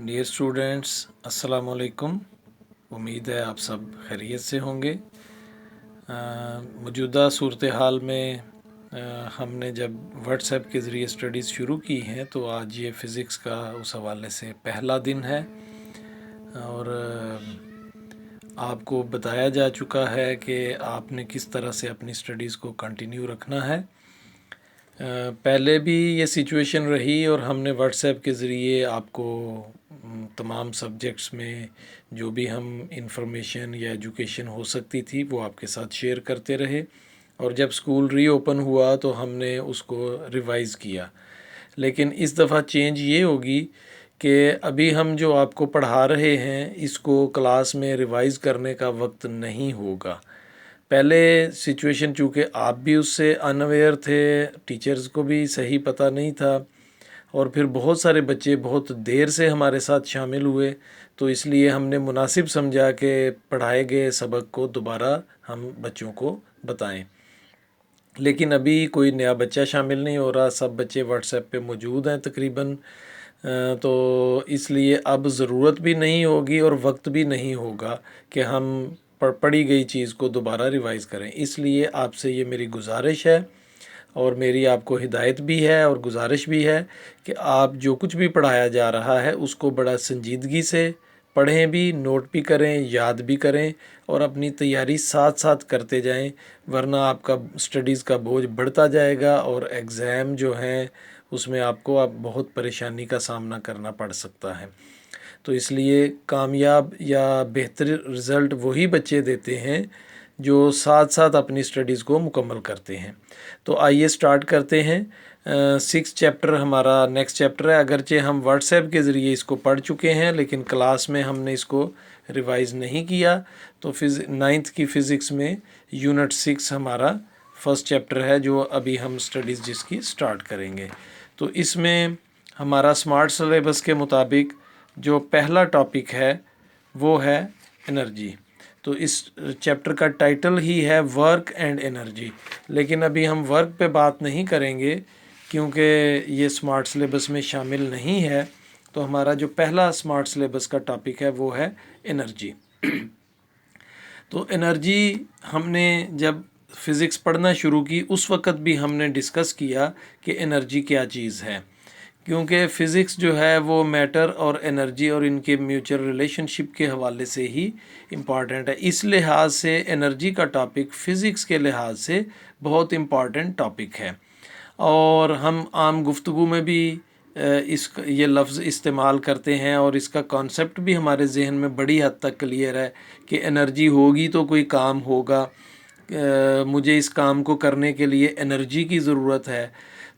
Dear students, अस्सलाम वालेकुम। उम्मीद है आप सब खैरियत से होंगे। मौजूदा सूरत हाल में हमने जब व्हाट्सएप के ज़रिए स्टडीज़ शुरू की हैं तो आज ये फ़िज़िक्स का उस हवाले से पहला दिन है और आपको बताया जा चुका है कि आपने किस तरह से अपनी स्टडीज़ को कंटिन्यू रखना है। पहले भी ये सिचुएशन रही और हमने व्हाट्सएप के ज़रिए आपको तमाम सब्जेक्ट्स में जो भी हम इंफॉर्मेशन या एजुकेशन हो सकती थी वो आपके साथ शेयर करते रहे, और जब स्कूल रीओपन हुआ तो हमने उसको रिवाइज़ किया। लेकिन इस दफ़ा चेंज ये होगी कि अभी हम जो आपको पढ़ा रहे हैं इसको क्लास में रिवाइज़ करने का वक्त नहीं होगा। पहले सिचुएशन चूँकि आप भी उससे अनअवेयर थे, टीचर्स को भी सही पता नहीं था, और फिर बहुत सारे बच्चे बहुत देर से हमारे साथ शामिल हुए, तो इसलिए हमने मुनासिब समझा कि पढ़ाए गए सबक को दोबारा हम बच्चों को बताएं। लेकिन अभी कोई नया बच्चा शामिल नहीं हो रहा, सब बच्चे व्हाट्सएप पे मौजूद हैं तकरीबन, तो इसलिए अब ज़रूरत भी नहीं होगी और वक्त भी नहीं होगा कि हम पढ़ी गई चीज़ को दोबारा रिवाइज़ करें। इसलिए आपसे ये मेरी गुजारिश है और मेरी आपको हिदायत भी है और गुजारिश भी है कि आप जो कुछ भी पढ़ाया जा रहा है उसको बड़ा संजीदगी से पढ़ें भी, नोट भी करें, याद भी करें और अपनी तैयारी साथ साथ करते जाएं, वरना आपका स्टडीज़ का बोझ बढ़ता जाएगा और एग्ज़ाम जो हैं उसमें आपको अब बहुत परेशानी का सामना करना पड़ सकता है। तो इसलिए कामयाब या बेहतर रिज़ल्ट वही बच्चे देते हैं जो साथ साथ अपनी स्टडीज़ को मुकम्मल करते हैं। तो आइए स्टार्ट करते हैं। 6 चैप्टर हमारा नेक्स्ट चैप्टर है। अगरचे हम व्हाट्सएप के ज़रिए इसको पढ़ चुके हैं लेकिन क्लास में हमने इसको रिवाइज़ नहीं किया, तो 9th की फ़िज़िक्स में यूनिट 6 हमारा फर्स्ट चैप्टर है जो अभी हम स्टडीज़ जिसकी स्टार्ट करेंगे। तो इसमें हमारा स्मार्ट सिलेबस के मुताबिक जो पहला टॉपिक है वो है एनर्जी। तो इस चैप्टर का टाइटल ही है वर्क एंड एनर्जी, लेकिन अभी हम वर्क पे बात नहीं करेंगे क्योंकि ये स्मार्ट सिलेबस में शामिल नहीं है। तो हमारा जो पहला स्मार्ट सिलेबस का टॉपिक है वो है एनर्जी। तो एनर्जी हमने जब फ़िज़िक्स पढ़ना शुरू की उस वक़्त भी हमने डिस्कस किया कि एनर्जी क्या चीज़ है, क्योंकि फ़िज़िक्स जो है वो मैटर और एनर्जी और इनके म्यूचुअल रिलेशनशिप के हवाले से ही इम्पॉर्टेंट है। इस लिहाज से एनर्जी का टॉपिक फ़िज़िक्स के लिहाज से बहुत इम्पॉर्टेंट टॉपिक है, और हम आम गुफ्तगू में भी ये लफ्ज़ इस्तेमाल करते हैं और इसका कॉन्सेप्ट भी हमारे जहन में बड़ी हद तक क्लियर है कि एनर्जी होगी तो कोई काम होगा, मुझे इस काम को करने के लिए एनर्जी की ज़रूरत है।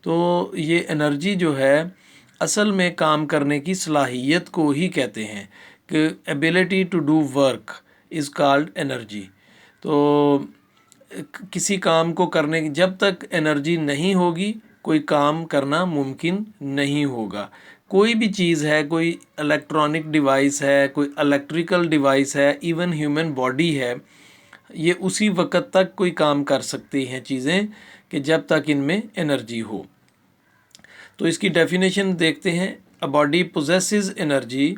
तो ये एनर्जी जो है असल में काम करने की सलाहियत को ही कहते हैं कि ability to do work is called energy. तो किसी काम को करने की जब तक एनर्जी नहीं होगी कोई काम करना मुमकिन नहीं होगा। कोई भी चीज़ है, कोई इलेक्ट्रॉनिक डिवाइस है, कोई इलेक्ट्रिकल डिवाइस है, इवन ह्यूमन बॉडी है, ये उसी वक्त तक कोई काम कर सकती हैं चीज़ें कि जब तक इनमें एनर्जी हो। तो इसकी डेफिनेशन देखते हैं। A body possesses energy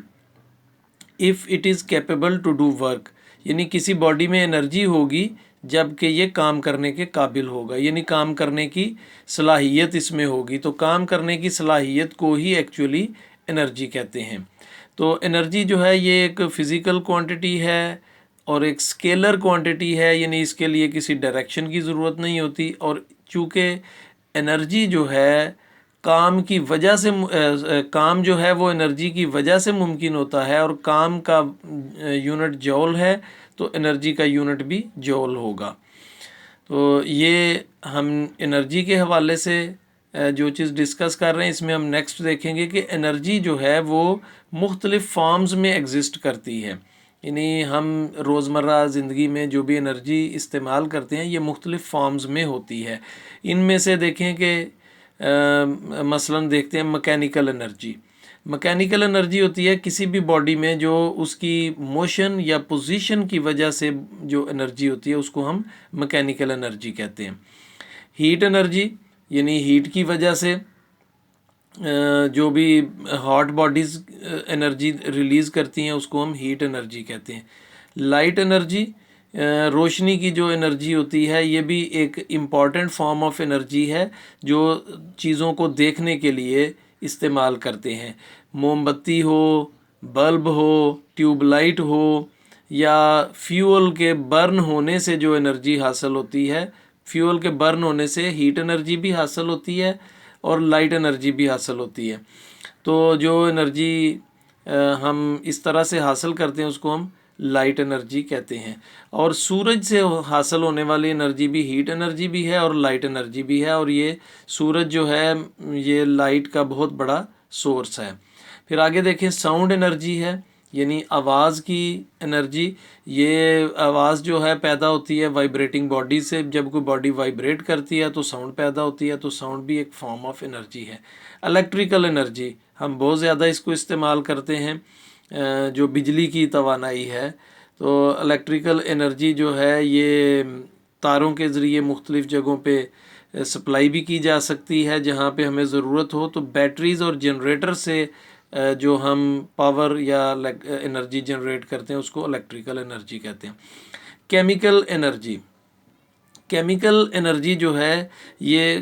if it is capable to do work, यानी किसी बॉडी में एनर्जी होगी जबकि ये काम करने के काबिल होगा, यानी काम करने की सलाहियत इसमें होगी। तो काम करने की सलाहियत को ही एक्चुअली एनर्जी कहते हैं। तो एनर्जी जो है ये एक फ़िज़िकल क्वांटिटी है और एक स्केलर क्वांटिटी है, यानी इसके लिए किसी डायरेक्शन की ज़रूरत नहीं होती। और चूँकि एनर्जी जो है काम की वजह से काम जो है वो एनर्जी की वजह से मुमकिन होता है, और काम का यूनिट जॉल है तो एनर्जी का यूनिट भी जॉल होगा। तो ये हम एनर्जी के हवाले से जो चीज़ डिस्कस कर रहे हैं इसमें हम नेक्स्ट देखेंगे कि एनर्जी जो है वो मुख्तलिफ़ फॉर्म्स में एग्ज़िस्ट करती है, यानी हम रोज़मर्रा ज़िंदगी में जो भी एनर्जी इस्तेमाल करते हैं ये मुख्तलिफ़ फॉर्म्स में होती है। इनमें से देखें कि मसलन देखते हैं मैकेनिकल एनर्जी। मैकेनिकल एनर्जी होती है किसी भी बॉडी में जो उसकी मोशन या पोजीशन की वजह से जो एनर्जी होती है उसको हम मैकेनिकल एनर्जी कहते हैं। हीट एनर्जी यानी हीट की वजह से جو بھی ہاٹ باڈیز انرجی ریلیز کرتی ہیں اس کو ہم ہیٹ انرجی کہتے ہیں۔ لائٹ انرجی روشنی کی جو انرجی ہوتی ہے یہ بھی ایک امپورٹنٹ فارم آف انرجی ہے جو چیزوں کو دیکھنے کے لیے استعمال کرتے ہیں۔ موم بتی ہو، بلب ہو، ٹیوب لائٹ ہو، یا فیول کے برن ہونے سے جو انرجی حاصل ہوتی ہے، فیول کے برن ہونے سے ہیٹ انرجی بھی حاصل ہوتی ہے اور لائٹ انرجی بھی حاصل ہوتی ہے۔ تو جو انرجی ہم اس طرح سے حاصل کرتے ہیں اس کو ہم لائٹ انرجی کہتے ہیں۔ اور سورج سے حاصل ہونے والی انرجی بھی ہیٹ انرجی بھی ہے اور لائٹ انرجی بھی ہے، اور یہ سورج جو ہے یہ لائٹ کا بہت بڑا سورس ہے۔ پھر آگے دیکھیں ساؤنڈ انرجی ہے، یعنی آواز کی انرجی۔ یہ آواز جو ہے پیدا ہوتی ہے وائبریٹنگ باڈی سے، جب کوئی باڈی وائبریٹ کرتی ہے تو ساؤنڈ پیدا ہوتی ہے، تو ساؤنڈ بھی ایک فارم آف انرجی ہے۔ الیکٹریکل انرجی ہم بہت زیادہ اس کو استعمال کرتے ہیں، جو بجلی کی توانائی ہے۔ تو الیکٹریکل انرجی جو ہے یہ تاروں کے ذریعے مختلف جگہوں پہ سپلائی بھی کی جا سکتی ہے جہاں پہ ہمیں ضرورت ہو، تو بیٹریز اور جنریٹر سے جو ہم پاور یا انرجی جنریٹ کرتے ہیں اس کو الیکٹریکل انرجی کہتے ہیں۔ کیمیکل انرجی، کیمیکل انرجی جو ہے یہ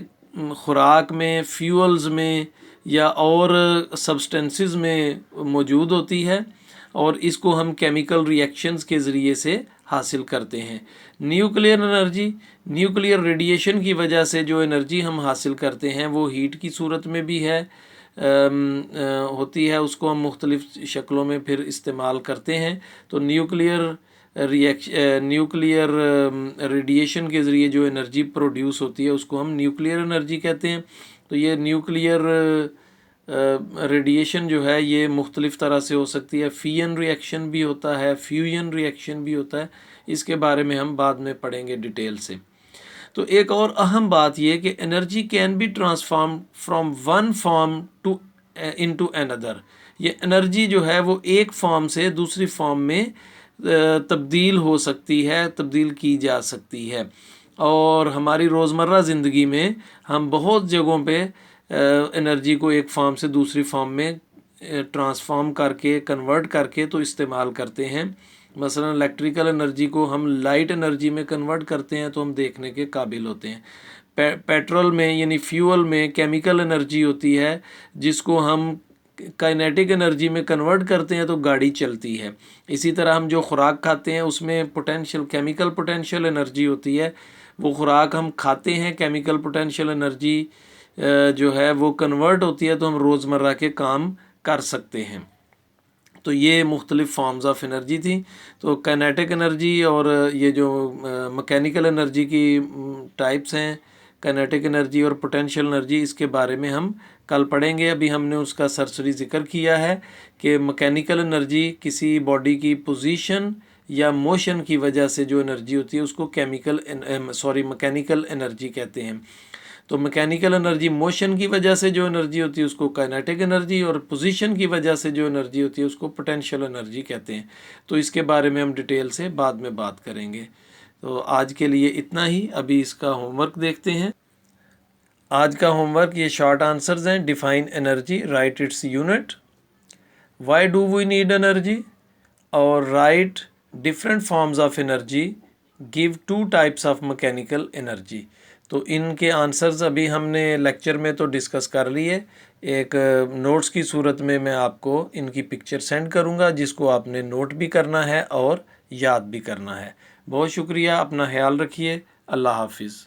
خوراک میں، فیولز میں یا اور سبسٹنسز میں موجود ہوتی ہے، اور اس کو ہم کیمیکل ری ایکشنز کے ذریعے سے حاصل کرتے ہیں۔ نیوکلیئر انرجی، نیوکلیئر ریڈیشن کی وجہ سے جو انرجی ہم حاصل کرتے ہیں وہ ہیٹ کی صورت میں بھی ہے ہوتی ہے، اس کو ہم مختلف شکلوں میں پھر استعمال کرتے ہیں۔ تو نیوکلیئر ریڈیشن کے ذریعے جو انرجی پروڈیوس ہوتی ہے اس کو ہم نیوکلیئر انرجی کہتے ہیں۔ تو یہ نیوکلیئر ریڈیشن جو ہے یہ مختلف طرح سے ہو سکتی ہے، فین ری ایکشن بھی ہوتا ہے، فیوژن ری ایکشن بھی ہوتا ہے، اس کے بارے میں ہم بعد میں پڑھیں گے ڈیٹیل سے۔ تو ایک اور اہم بات یہ کہ energy can be transform from one form to into اندر، یہ انرجی جو ہے وہ ایک فارم سے دوسری فارم میں تبدیل ہو سکتی ہے، تبدیل کی جا سکتی ہے۔ اور ہماری روزمرہ زندگی میں ہم بہت جگہوں پہ انرجی کو ایک فارم سے دوسری فارم میں ٹرانسفارم کر کے، کنورٹ کر کے تو استعمال کرتے ہیں۔ مثلا الیکٹریکل انرجی کو ہم لائٹ انرجی میں کنورٹ کرتے ہیں تو ہم دیکھنے کے قابل ہوتے ہیں۔ پیٹرول میں یعنی فیول میں کیمیکل انرجی ہوتی ہے جس کو ہم کائنیٹک انرجی میں کنورٹ کرتے ہیں تو گاڑی چلتی ہے۔ اسی طرح ہم جو خوراک کھاتے ہیں اس میں پوٹینشیل کیمیکل پوٹینشیل انرجی ہوتی ہے، وہ خوراک ہم کھاتے ہیں، کیمیکل پوٹینشیل انرجی جو ہے وہ کنورٹ ہوتی ہے تو ہم روزمرہ کے کام کر سکتے ہیں۔ تو یہ مختلف فارمز آف انرجی تھیں۔ تو کائنیٹک انرجی اور یہ جو مکینیکل انرجی کی ٹائپس ہیں، کائنیٹک انرجی اور پوٹینشیل انرجی، اس کے بارے میں ہم کل پڑھیں گے۔ ابھی ہم نے اس کا سرسری ذکر کیا ہے کہ مکینیکل انرجی کسی باڈی کی پوزیشن یا موشن کی وجہ سے جو انرجی ہوتی ہے اس کو مکینیکل انرجی کہتے ہیں۔ تو مکینیکل انرجی موشن کی وجہ سے جو انرجی ہوتی ہے اس کو کائنیٹک انرجی، اور پوزیشن کی وجہ سے جو انرجی ہوتی ہے اس کو پوٹینشیل انرجی کہتے ہیں۔ تو اس کے بارے میں ہم ڈیٹیل سے بعد میں بات کریں گے۔ تو آج کے لیے اتنا ہی، ابھی اس کا ہوم ورک دیکھتے ہیں۔ آج کا ہوم ورک یہ شارٹ آنسرز ہیں۔ Define energy, write its unit, why do we need energy, اور write different forms of energy, give 2 types of mechanical energy. تو ان کے آنسرز ابھی ہم نے لیکچر میں تو ڈسکس کر لیے، ایک نوٹس کی صورت میں میں آپ کو ان کی پکچر سینڈ کروں گا جس کو آپ نے نوٹ بھی کرنا ہے اور یاد بھی کرنا ہے۔ بہت شکریہ، اپنا خیال رکھیے، اللہ حافظ۔